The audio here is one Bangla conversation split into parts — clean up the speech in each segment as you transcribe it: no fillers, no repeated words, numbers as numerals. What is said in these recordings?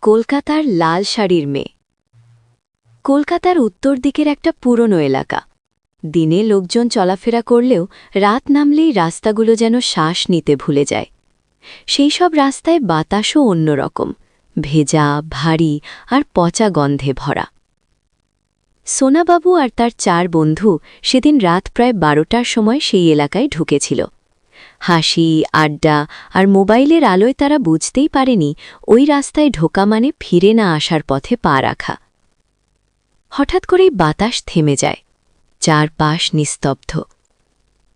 কলকাতার লাল শাড়ির মেয়ে। কলকাতার উত্তর দিকের একটা পুরনো এলাকা। দিনে লোকজন চলাফেরা করলেও রাত নামলেই রাস্তাগুলো যেন শ্বাস নিতে ভুলে যায়। সেই সব রাস্তায় বাতাসও অন্যরকম, ভেজা, ভারী আর পচা গন্ধে ভরা। সোনাবাবু আর তার 4 বন্ধু সেদিন রাত প্রায় 12টার সময় সেই এলাকায় ঢুকেছিল। হাসি, আড্ডা আর মোবাইলের আলোয় তারা বুঝতেই পারেনি ওই রাস্তায় ঢোকা মানে ফিরে না আসার পথে পা রাখা। হঠাৎ করেই বাতাস থেমে যায়, চারপাশ নিস্তব্ধ।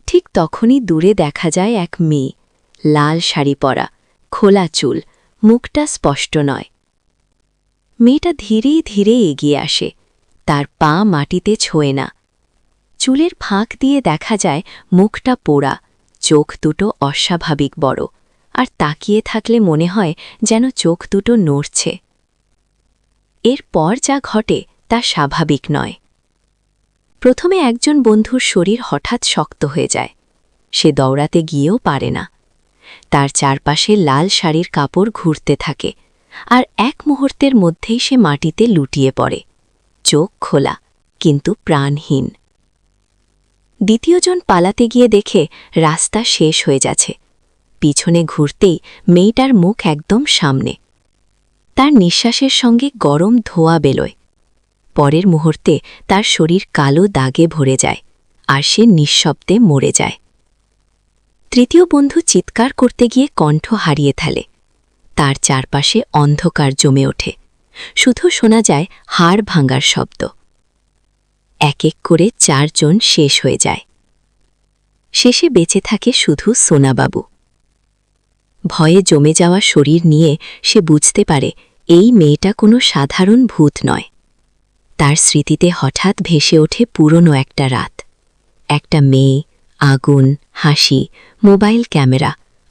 ঠিক তখনই দূরে দেখা যায় এক মেয়ে, লাল শাড়ি পরা, খোলা চুল, মুখটা স্পষ্ট নয়। মেয়েটা ধীরে ধীরে এগিয়ে আসে, তার পা মাটিতে ছোঁয় না। চুলের ফাঁক দিয়ে দেখা যায় মুখটা পোড়া, চোখ দুটো অস্বাভাবিক বড়, আর তাকিয়ে থাকলে মনে হয় যেন চোখ দুটো নড়ছে। এরপর যা ঘটে তা স্বাভাবিক নয়। প্রথমে একজন বন্ধুর শরীর হঠাৎ শক্ত হয়ে যায়, সে দৌড়াতে গিয়েও পারে না। তার চারপাশে লাল শাড়ির কাপড় ঘুরতে থাকে, আর এক মুহূর্তের মধ্যেই সে মাটিতে লুটিয়ে পড়ে, চোখ খোলা কিন্তু প্রাণহীন। দ্বিতীয়জন পালাতে গিয়ে দেখে রাস্তা শেষ হয়ে যাচ্ছে। পিছনে ঘুরতেই মেয়েটার মুখ একদম সামনে। তার নিঃশ্বাসের সঙ্গে গরম ধোঁয়া বেরোয়। পরের মুহূর্তে তার শরীর কালো দাগে ভরে যায়, আর সে নিঃশব্দে মরে যায়। তৃতীয় বন্ধু চিৎকার করতে গিয়ে কণ্ঠ হারিয়ে ফেলে। তার চারপাশে অন্ধকার জমে ওঠে, শুধু শোনা যায় হাড় ভাঙার শব্দ। এক এক করে 4 জন শেষ হয়ে যায়। শেষে বেঁচে থাকে শুধু সোনাবাবু। ভয়ে জমে যাওয়া শরীর নিয়ে সে বুঝতে পারে এই মেয়েটা কোনো সাধারণ ভূত নয়। তার স্মৃতিতে হঠাৎ ভেসে ওঠে পুরনো একটা রাত, একটা মেয়ে, আগুন, হাসি, মোবাইল ক্যামেরা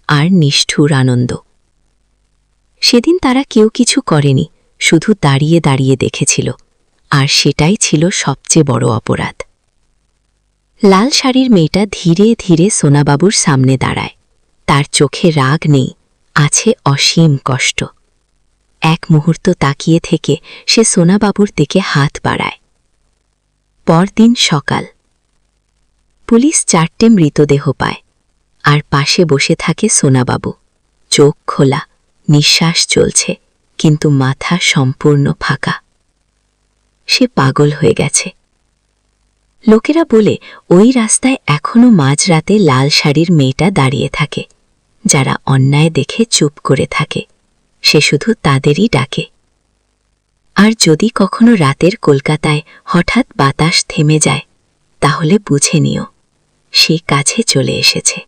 আর নিষ্ঠুর আনন্দ। সেদিন তারা কেউ কিছু করেনি, শুধু দাঁড়িয়ে দাঁড়িয়ে দেখেছিল, আর সেটাই ছিল সবচেয়ে বড় অপরাধ। লাল শাড়ির মেয়েটা ধীরে ধীরে সোনাবাবুর সামনে দাঁড়ায়। তার চোখে রাগ নেই, আছে অসীম কষ্ট। এক মুহূর্ত তাকিয়ে থেকে সে সোনাবাবুর দিকে হাত বাড়ায়। পরদিন সকাল। পুলিশ 4টে মৃতদেহ পায়, আর পাশে বসে থাকে সোনাবাবু, চোখ খোলা, নিঃশ্বাস চলছে, কিন্তু মাথা সম্পূর্ণ ফাঁকা। সে পাগল হয়ে গেছে। লোকেরা বলে ওই রাস্তায় এখনও মাঝরাতে লাল শাড়ির মেয়েটা দাঁড়িয়ে থাকে। যারা অন্যায় দেখে চুপ করে থাকে, সে শুধু তাদেরই ডাকে। আর যদি কখনো রাতের কলকাতায় হঠাৎ বাতাস থেমে যায়, তাহলে বুঝে নিও, সে কাছে চলে এসেছে।